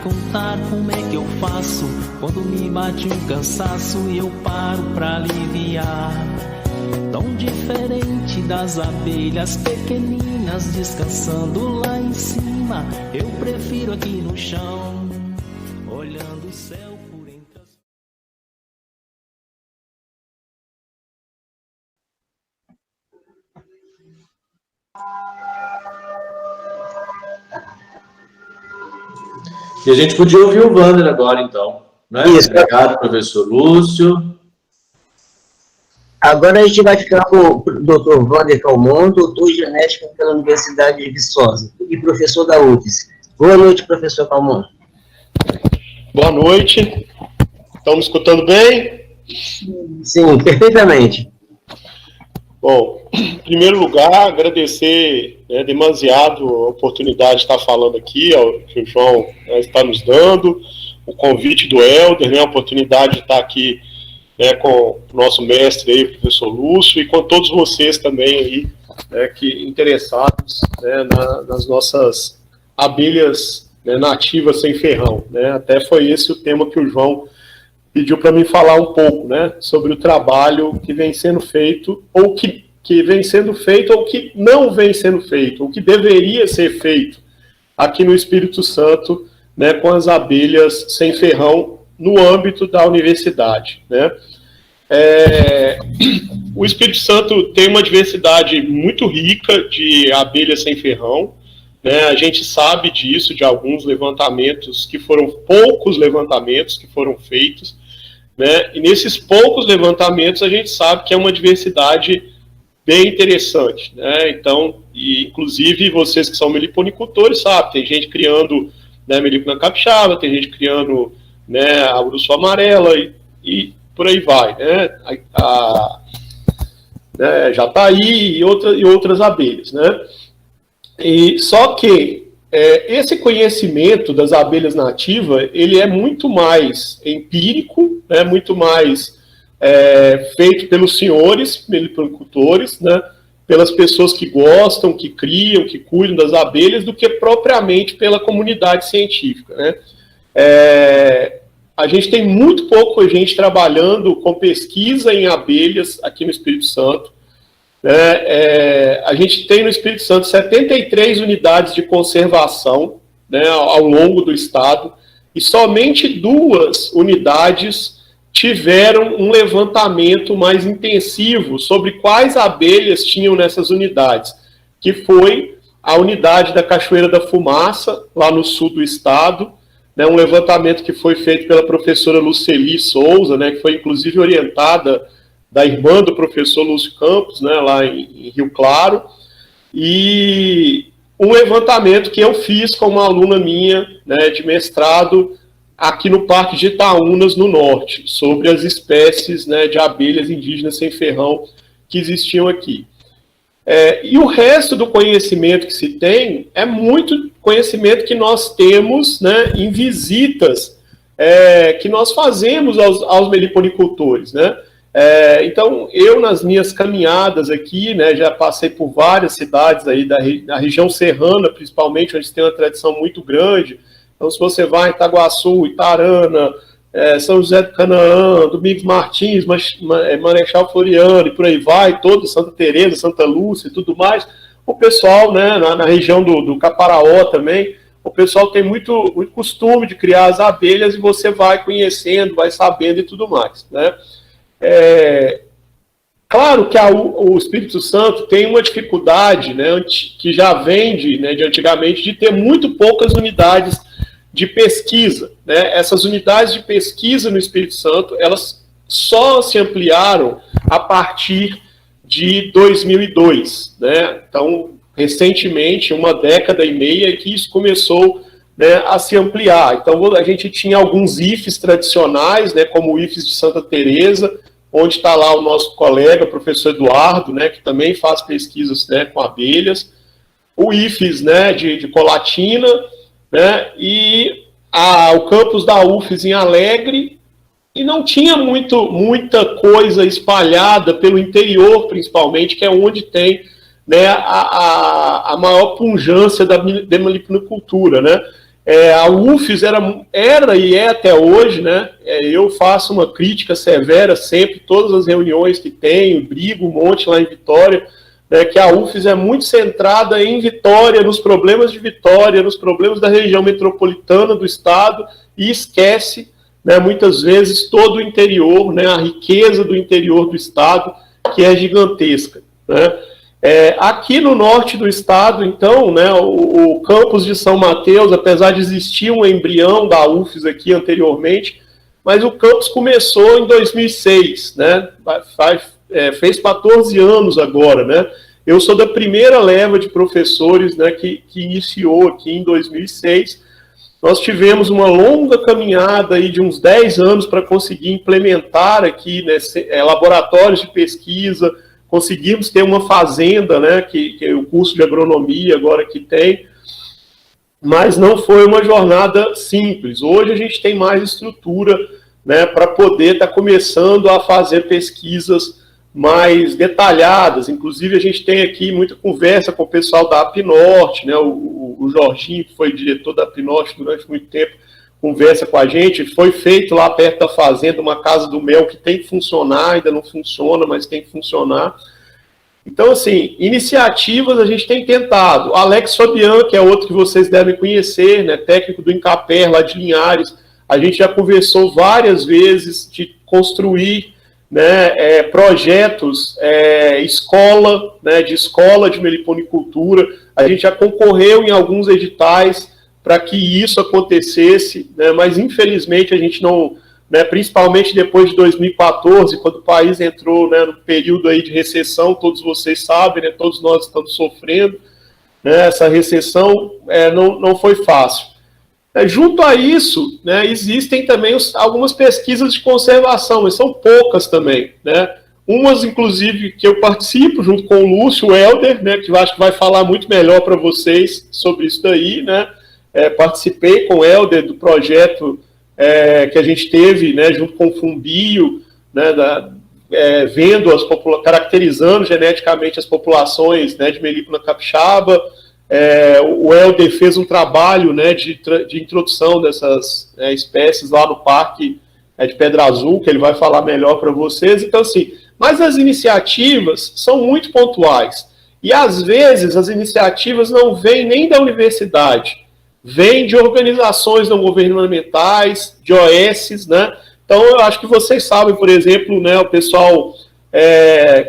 contar como é que eu faço quando me bate um cansaço e eu paro pra aliviar. Tão diferente das abelhas pequeninas descansando lá em cima, eu prefiro aqui no chão, olhando o céu por entre as... E a gente podia ouvir o Wander agora, então. Né? Isso. Obrigado, professor Lúcio. Agora a gente vai ficar com o Dr. Wander Calmon, doutor em genética pela Universidade de Viçosa e professor da UFES. Boa noite, professor Calmon. Boa noite. Estão me escutando bem? Sim, perfeitamente. Bom, em primeiro lugar, agradecer demasiado a oportunidade de estar falando aqui, que o João está nos dando, o convite do Helder, a oportunidade de estar aqui com o nosso mestre aí, o professor Lúcio, e com todos vocês também aí, que interessados nas nossas abelhas nativas sem ferrão. Até foi esse o tema que o João pediu para mim falar um pouco, sobre o trabalho que vem sendo feito, ou que vem sendo feito, ou que não vem sendo feito, ou que deveria ser feito aqui no Espírito Santo, com as abelhas sem ferrão no âmbito da universidade. O Espírito Santo tem uma diversidade muito rica de abelhas sem ferrão. A gente sabe disso, de alguns levantamentos, que foram poucos levantamentos que foram feitos, e nesses poucos levantamentos a gente sabe que é uma diversidade bem interessante. Então, inclusive vocês que são meliponicultores sabem, tem gente criando melipona capixaba, tem gente criando a urso amarela e por aí vai, jataí e outras abelhas, E só que esse conhecimento das abelhas nativas, ele é muito mais empírico, muito mais feito pelos senhores meliponicultores, pelas pessoas que gostam, que criam, que cuidam das abelhas, do que propriamente pela comunidade científica. A gente tem muito pouco gente trabalhando com pesquisa em abelhas aqui no Espírito Santo. A gente tem no Espírito Santo 73 unidades de conservação ao longo do estado, e somente 2 unidades tiveram um levantamento mais intensivo sobre quais abelhas tinham nessas unidades, que foi a unidade da Cachoeira da Fumaça, lá no sul do estado, um levantamento que foi feito pela professora Luceli Souza, que foi inclusive orientada da irmã do professor Lúcio Campos, lá em Rio Claro, e um levantamento que eu fiz com uma aluna minha de mestrado aqui no Parque de Itaúnas, no norte, sobre as espécies de abelhas indígenas sem ferrão que existiam aqui. E o resto do conhecimento que se tem é muito conhecimento que nós temos em visitas que nós fazemos aos meliponicultores, então, eu nas minhas caminhadas aqui, já passei por várias cidades aí da região serrana, principalmente, onde tem uma tradição muito grande. Então, se você vai em Itaguaçu, Itarana, São José do Canaã, Domingos Martins, Marechal Floriano, e por aí vai, todo, Santa Teresa, Santa Lúcia e tudo mais, o pessoal, na região do Caparaó também, o pessoal tem muito costume de criar as abelhas, e você vai conhecendo, vai sabendo e tudo mais, Claro que o Espírito Santo tem uma dificuldade, que já vem de antigamente, de ter muito poucas unidades de pesquisa. Essas unidades de pesquisa no Espírito Santo, elas só se ampliaram a partir de 2002. Então, recentemente, 1 década e meia, que isso começou a se ampliar. Então, a gente tinha alguns IFES tradicionais, como o IFES de Santa Teresa, onde está lá o nosso colega, professor Eduardo, que também faz pesquisas com abelhas, o IFES de Colatina, e o campus da UFES em Alegre, e não tinha muita coisa espalhada pelo interior, principalmente, que é onde tem a maior pujança da meliponicultura. A UFES era e é até hoje, né? Eu faço uma crítica severa sempre, todas as reuniões que tenho, brigo um monte lá em Vitória, né, que a UFES é muito centrada em Vitória, nos problemas de Vitória, nos problemas da região metropolitana do estado, e esquece, né, muitas vezes todo o interior, né, a riqueza do interior do estado, que é gigantesca, né? Aqui no norte do estado, então, né, o campus de São Mateus, apesar de existir um embrião da UFES aqui anteriormente, mas o campus começou em 2006, né, fez 14 anos agora, né? Eu sou da primeira leva de professores, né, que iniciou aqui em 2006. Nós tivemos uma longa caminhada aí de uns 10 anos para conseguir implementar aqui, né, laboratórios de pesquisa. Conseguimos ter uma fazenda, né, que é o curso de agronomia agora que tem, mas não foi uma jornada simples. Hoje a gente tem mais estrutura, né, para poder estar começando a fazer pesquisas mais detalhadas. Inclusive a gente tem aqui muita conversa com o pessoal da APNorte, né, o Jorginho, que foi diretor da APNorte durante muito tempo, conversa com a gente. Foi feito lá perto da fazenda uma casa do mel que tem que funcionar, ainda não funciona, mas tem que funcionar. Então, assim, iniciativas a gente tem tentado. Alex Fabian, que é outro que vocês devem conhecer, né, técnico do Incaper lá de Linhares, a gente já conversou várias vezes de construir, né, projetos, escola, né, de meliponicultura. A gente já concorreu em alguns editais para que isso acontecesse, né, mas infelizmente a gente não, né, principalmente depois de 2014, quando o país entrou, né, no período aí de recessão, todos vocês sabem, né, todos nós estamos sofrendo, né, essa recessão não foi fácil. Junto a isso, né, existem também algumas pesquisas de conservação, mas são poucas também, né, umas, inclusive, que eu participo junto com o Lúcio Helder, né, que eu acho que vai falar muito melhor para vocês sobre isso daí, né. Participei com o Helder do projeto que a gente teve, né, junto com o Fumbio, né, vendo caracterizando geneticamente as populações, né, de melípona capixaba. O Helder fez um trabalho, né, de introdução dessas espécies lá no Parque de Pedra Azul, que ele vai falar melhor para vocês. Então, assim, mas as iniciativas são muito pontuais. E, às vezes, as iniciativas não vêm nem da universidade, vêm de organizações não governamentais, de OS, né? Então, eu acho que vocês sabem, por exemplo, né, o pessoal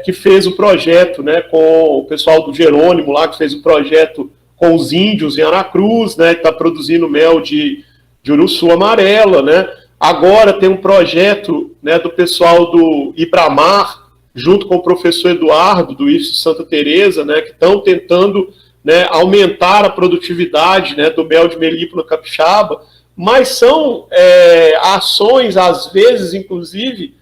que fez o projeto, né, com o pessoal do Jerônimo lá, que fez o projeto com os índios em Aracruz, né, que está produzindo mel de uruçu amarela, né? Agora tem um projeto, né, do pessoal do Ibramar, junto com o professor Eduardo, do IFSU Santa Teresa, né, que estão tentando, né, aumentar a produtividade, né, do mel de melípona capixaba, mas são ações, às vezes, inclusive,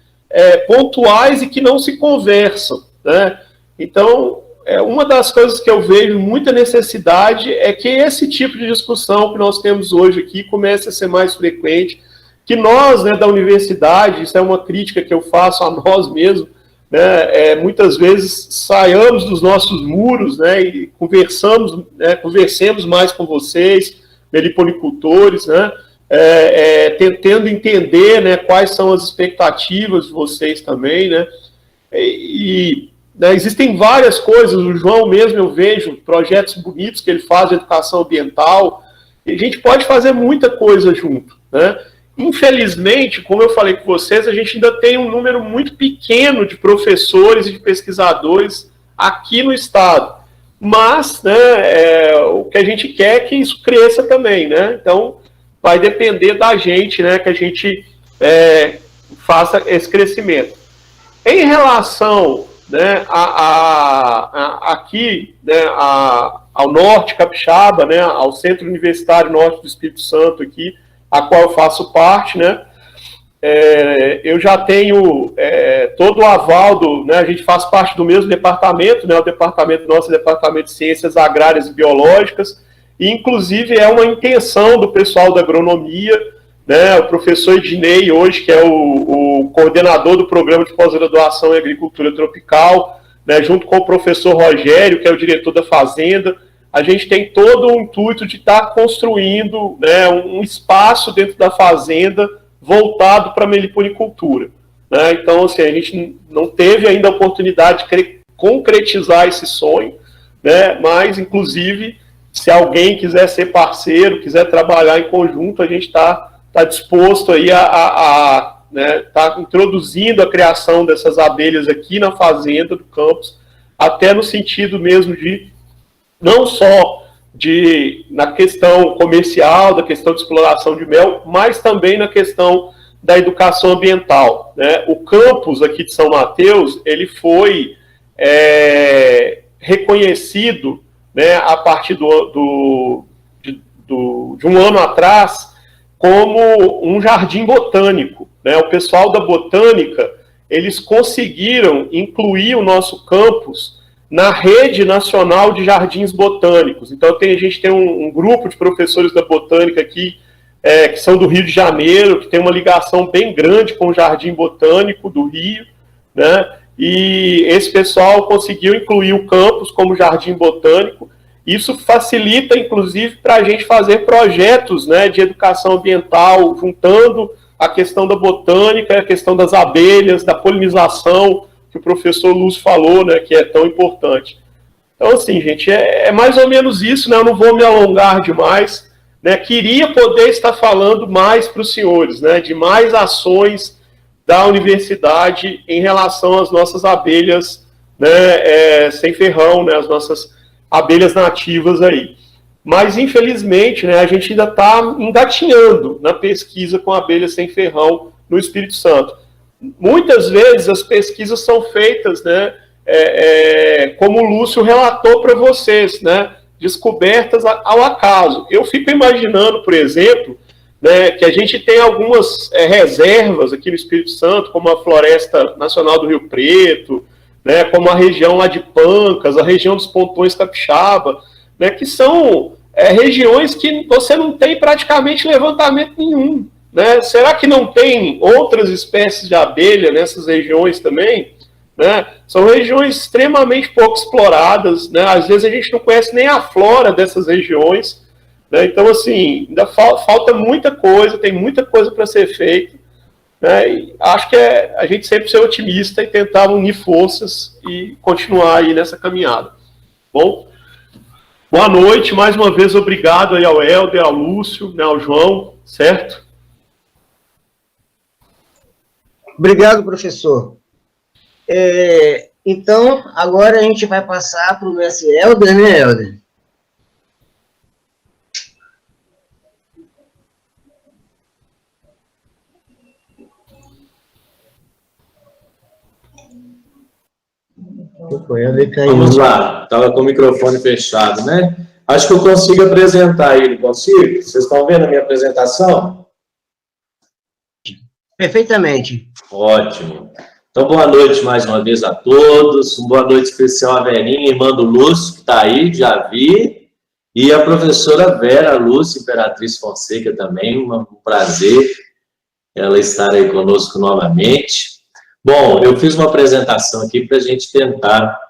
pontuais e que não se conversam, né? Então, uma das coisas que eu vejo muita necessidade é que esse tipo de discussão que nós temos hoje aqui comece a ser mais frequente, que nós, né, da universidade, isso é uma crítica que eu faço a nós mesmos, né, muitas vezes saiamos dos nossos muros, né, e conversemos mais com vocês, meliponicultores, né, tentando entender, né, quais são as expectativas de vocês também, né, né, existem várias coisas. O João mesmo, eu vejo projetos bonitos que ele faz de educação ambiental, e a gente pode fazer muita coisa junto, né. Infelizmente, como eu falei com vocês, a gente ainda tem um número muito pequeno de professores e de pesquisadores aqui no estado. Mas, né, o que a gente quer é que isso cresça também, né? Então, vai depender da gente, né, que a gente faça esse crescimento. Em relação, né, aqui, né, ao norte capixaba, né, ao Centro Universitário Norte do Espírito Santo aqui, a qual eu faço parte, né? Eu já tenho todo o aval né? A gente faz parte do mesmo departamento, né? O departamento nosso é o Departamento de Ciências Agrárias e Biológicas, e inclusive é uma intenção do pessoal da agronomia, né? O professor Ednei, hoje, que é o coordenador do programa de pós-graduação em agricultura tropical, né? Junto com o professor Rogério, que é o diretor da Fazenda, a gente tem todo o intuito de estar construindo, né, um espaço dentro da fazenda voltado para a meliponicultura. Né? Então, assim, a gente não teve ainda a oportunidade de concretizar esse sonho, né? Mas, inclusive, se alguém quiser ser parceiro, quiser trabalhar em conjunto, a gente está disposto aí né, tá introduzindo a criação dessas abelhas aqui na fazenda do campus, até no sentido mesmo de, não só na questão comercial, da questão de exploração de mel, mas também na questão da educação ambiental. Né? O campus aqui de São Mateus, ele foi reconhecido, né, a partir de um ano atrás, como um jardim botânico. Né? O pessoal da botânica, eles conseguiram incluir o nosso campus na rede nacional de jardins botânicos. Então, a gente tem um grupo de professores da botânica aqui, que são do Rio de Janeiro, que tem uma ligação bem grande com o Jardim Botânico do Rio, né? E esse pessoal conseguiu incluir o campus como jardim botânico. Isso facilita, inclusive, para a gente fazer projetos, né, de educação ambiental, juntando a questão da botânica, a questão das abelhas, da polinização, que o professor Lúcio falou, né, que é tão importante. Então, assim, gente, é mais ou menos isso, né? Eu não vou me alongar demais, né? Queria poder estar falando mais para os senhores, né, de mais ações da universidade em relação às nossas abelhas, né, sem ferrão, né, as nossas abelhas nativas aí. Mas, infelizmente, né, a gente ainda está engatinhando na pesquisa com abelhas sem ferrão no Espírito Santo. Muitas vezes as pesquisas são feitas, né, como o Lúcio relatou para vocês, né, descobertas ao acaso. Eu fico imaginando, por exemplo, né, que a gente tem algumas reservas aqui no Espírito Santo, como a Floresta Nacional do Rio Preto, né, como a região lá de Pancas, a região dos Pontões Capixaba, né, que são regiões que você não tem praticamente levantamento nenhum. Né? Será que não tem outras espécies de abelha nessas regiões também? Né? São regiões extremamente pouco exploradas, né? Às vezes a gente não conhece nem a flora dessas regiões. Né? Então, assim, ainda falta muita coisa, tem muita coisa para ser feita. Né? E acho que a gente sempre ser otimista e tentar unir forças e continuar aí nessa caminhada. Bom, boa noite, mais uma vez obrigado aí ao Helder, ao Lúcio, né, ao João, certo? Obrigado, professor. Então, agora a gente vai passar para o mestre Helder, né, Helder? Vamos lá, estava com o microfone fechado, né? Acho que eu consigo apresentar ele, consigo? Vocês estão vendo a minha apresentação? Perfeitamente. Ótimo. Então, boa noite mais uma vez a todos. Uma boa noite especial à Verinha, irmã do Lúcio, que está aí, já vi. E a professora Vera Lúcia, Imperatriz Fonseca também, um prazer ela estar aí conosco novamente. Bom, eu fiz uma apresentação aqui para a gente tentar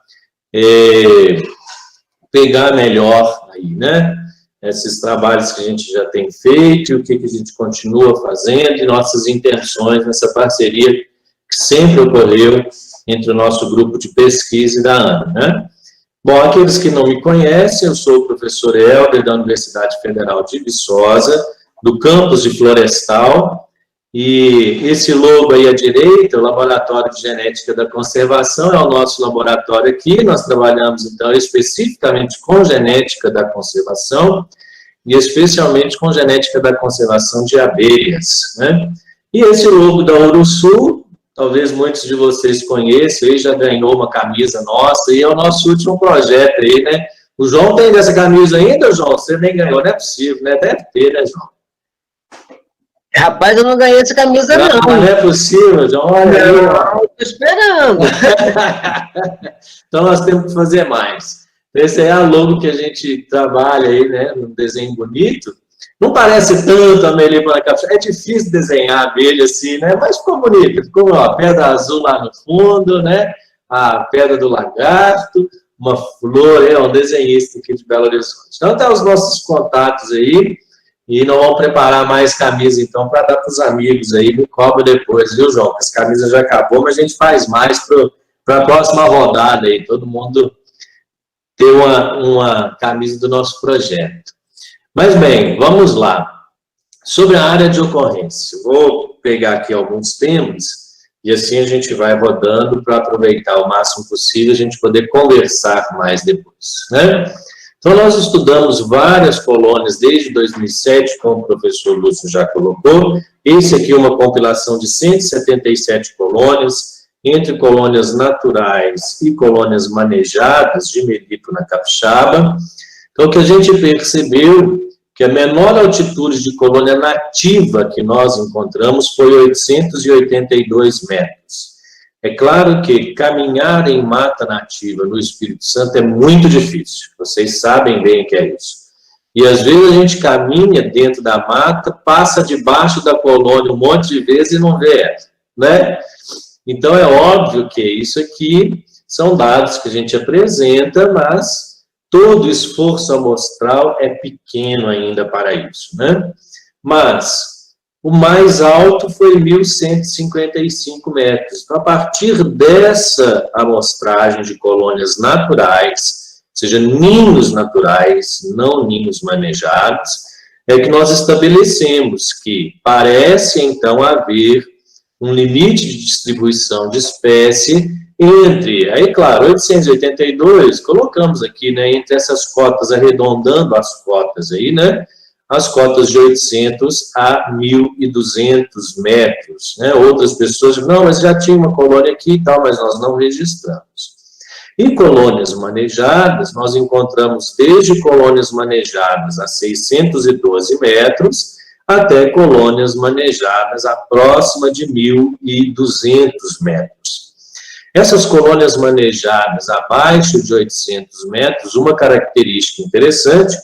pegar melhor aí, né? Esses trabalhos que a gente já tem feito, o que a gente continua fazendo e nossas intenções nessa parceria que sempre ocorreu entre o nosso grupo de pesquisa e da ANA, né? Bom, aqueles que não me conhecem, eu sou o professor Helder da Universidade Federal de Viçosa, do campus de Florestal, e esse logo aí à direita, o Laboratório de Genética da Conservação, é o nosso laboratório aqui. Nós trabalhamos, então, especificamente com genética da conservação e especialmente com genética da conservação de abelhas, né? E esse logo da Urusul, talvez muitos de vocês conheçam, ele já ganhou uma camisa nossa, e é o nosso último projeto aí, né? O João tem dessa camisa ainda, João? Você nem ganhou, não é possível, né? Deve ter, né, João? Rapaz, eu não ganhei essa camisa, não. Não é possível, João. Olha aí, ó. Estou esperando. Então, nós temos que fazer mais. Esse é a logo que a gente trabalha aí, né? Um desenho bonito. Não parece tanto a melipona capixaba. É difícil desenhar a abelha assim, né? Mas ficou bonito. Ficou, ó, a pedra azul lá no fundo, né? A pedra do lagarto. uma flor, é um desenhista aqui de Belo Horizonte. Então, tá os nossos contatos aí, e nós vamos preparar mais camisas, então, para dar para os amigos aí, me cobra depois, viu, João? As camisas já acabou, mas a gente faz mais para a próxima rodada aí, todo mundo ter uma camisa do nosso projeto. Mas, bem, vamos lá. Sobre a área de ocorrência, vou pegar aqui alguns temas, e assim a gente vai rodando para aproveitar o máximo possível, a gente poder conversar mais depois, né? Então, nós estudamos várias colônias desde 2007, como o professor Lúcio já colocou. Esse aqui é uma compilação de 177 colônias, entre colônias naturais e colônias manejadas de Melippo na Capixaba. Então, o que a gente percebeu que a menor altitude de colônia nativa que nós encontramos foi 882 metros. É claro que caminhar em mata nativa no Espírito Santo é muito difícil, vocês sabem bem que é isso. E às vezes a gente caminha dentro da mata, passa debaixo da colônia um monte de vezes e não vê ela, né? Então é óbvio que isso aqui são dados que a gente apresenta, mas todo o esforço amostral é pequeno ainda para isso, né? Mas o mais alto foi 1.155 metros. Então, a partir dessa amostragem de colônias naturais, ou seja, ninhos naturais, não ninhos manejados, é que nós estabelecemos que parece, então, haver um limite de distribuição de espécie entre, aí, claro, 882, colocamos aqui, né, entre essas cotas, arredondando as cotas aí, né, as cotas de 800 a 1.200 metros, né? Outras pessoas dizem, não, mas já tinha uma colônia aqui e tal, mas nós não registramos. E colônias manejadas, nós encontramos desde colônias manejadas a 612 metros, até colônias manejadas a próxima de 1.200 metros. Essas colônias manejadas abaixo de 800 metros, uma característica interessante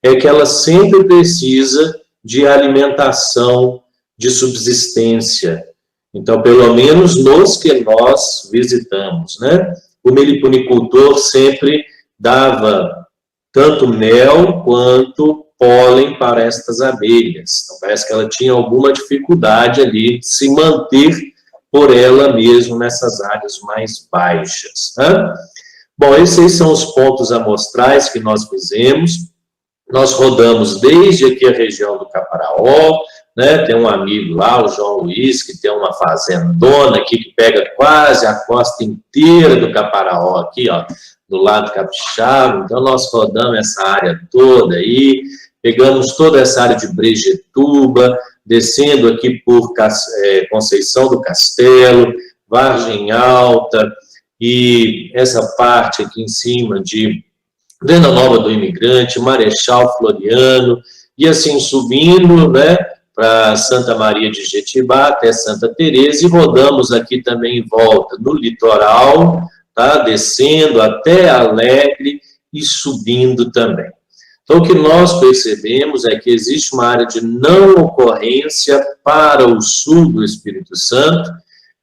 é que ela sempre precisa de alimentação, de subsistência. Então, pelo menos nos que nós visitamos, né? O meliponicultor sempre dava tanto mel quanto pólen para estas abelhas. Então, parece que ela tinha alguma dificuldade ali de se manter por ela mesma nessas áreas mais baixas, né? Bom, esses são os pontos amostrais que nós fizemos. Nós rodamos desde aqui a região do Caparaó, né? Tem um amigo lá, o João Luiz, que tem uma fazendona aqui que pega quase a costa inteira do Caparaó, aqui, ó, do lado capixaba. Então, nós rodamos essa área toda aí, pegamos toda essa área de Brejetuba, descendo aqui por Conceição do Castelo, Vargem Alta, e essa parte aqui em cima de Venda Nova do Imigrante, Marechal Floriano, e assim subindo, né, para Santa Maria de Jetibá, até Santa Teresa, e rodamos aqui também em volta no litoral, tá, descendo até Alegre e subindo também. Então, o que nós percebemos é que existe uma área de não ocorrência para o sul do Espírito Santo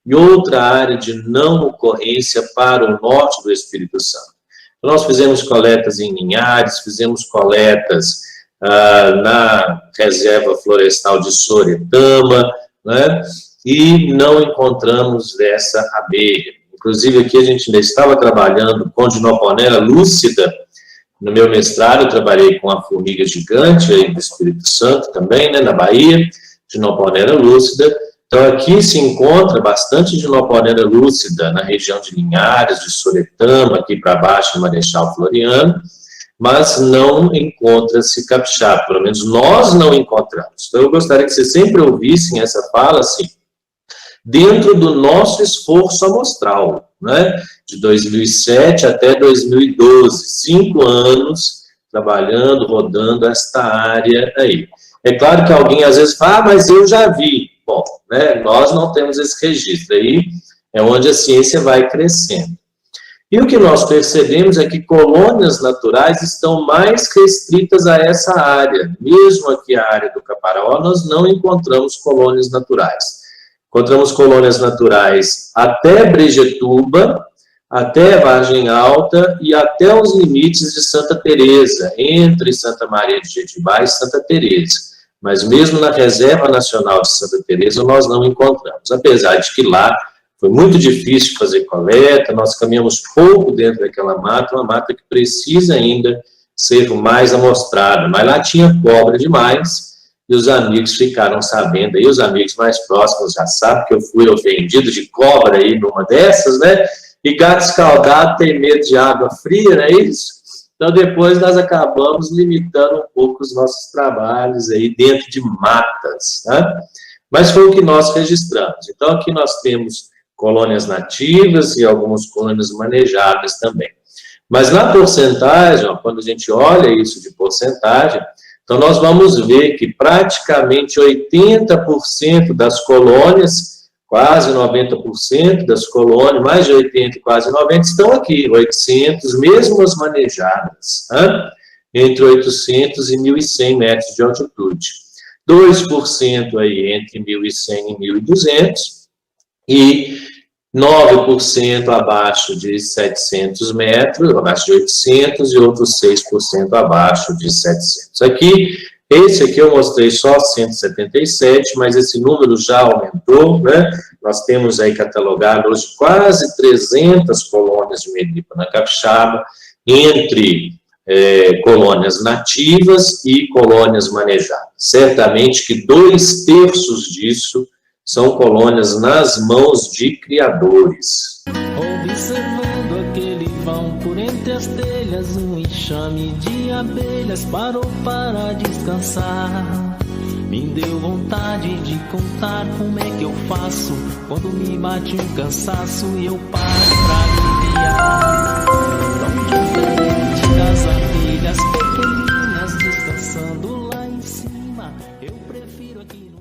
e outra área de não ocorrência para o norte do Espírito Santo. Nós fizemos coletas em Linhares, fizemos coletas na reserva florestal de Soretama, né, e não encontramos essa abelha. Inclusive, aqui a gente ainda estava trabalhando com Dinoponera lúcida. No meu mestrado, eu trabalhei com a formiga gigante aí do Espírito Santo também, né, na Bahia, Dinoponera lúcida. Então, aqui se encontra bastante Dinoponera lúcida na região de Linhares, de Soretama, aqui para baixo, de Marechal Floriano, mas não encontra-se capixaba, pelo menos nós não encontramos. Então, eu gostaria que vocês sempre ouvissem essa fala assim, dentro do nosso esforço amostral, né, de 2007 até 2012, 5 anos trabalhando, rodando esta área aí. É claro que alguém às vezes fala, mas eu já vi. Bom, né, nós não temos esse registro, aí é onde a ciência vai crescendo. E o que nós percebemos é que colônias naturais estão mais restritas a essa área. Mesmo aqui a área do Caparaó, nós não encontramos colônias naturais. Encontramos colônias naturais até Brejetuba, até Vargem Alta e até os limites de Santa Teresa, entre Santa Maria de Jetibá e Santa Teresa. Mas mesmo na Reserva Nacional de Santa Teresa nós não encontramos, apesar de que lá foi muito difícil fazer coleta, nós caminhamos pouco dentro daquela mata, uma mata que precisa ainda ser mais amostrada, mas lá tinha cobra demais, e os amigos ficaram sabendo, aí os amigos mais próximos já sabem que eu fui ofendido de cobra aí numa dessas, né? E gato escaldado tem medo de água fria, não é isso? Então depois nós acabamos limitando um pouco os nossos trabalhos aí dentro de matas, tá? Mas foi o que nós registramos. Então aqui nós temos colônias nativas e algumas colônias manejadas também. Mas na porcentagem, ó, quando a gente olha isso de porcentagem, então nós vamos ver que praticamente 80% das colônias, quase 90% das colônias, mais de 80%, quase 90%, estão aqui, 800, mesmo as manejadas, tá? Entre 800 e 1.100 metros de altitude. 2% aí entre 1.100 e 1.200, e 9% abaixo de 700 metros, abaixo de 800, e outros 6% abaixo de 700. Esse aqui eu mostrei só 177, mas esse número já aumentou, né? Nós temos aí catalogado hoje quase 300 colônias de medripa na Capixaba, entre colônias nativas e colônias manejadas. Certamente que 2/3 disso são colônias nas mãos de criadores. Observando aquele vão por entre as telhas, um enxame de abelhas parou para descansar. Me deu vontade de contar como é que eu faço quando me bate um cansaço e eu paro pra aliviar. Tão diferente das abelhas pequeninas descansando lá em cima, eu prefiro aqui no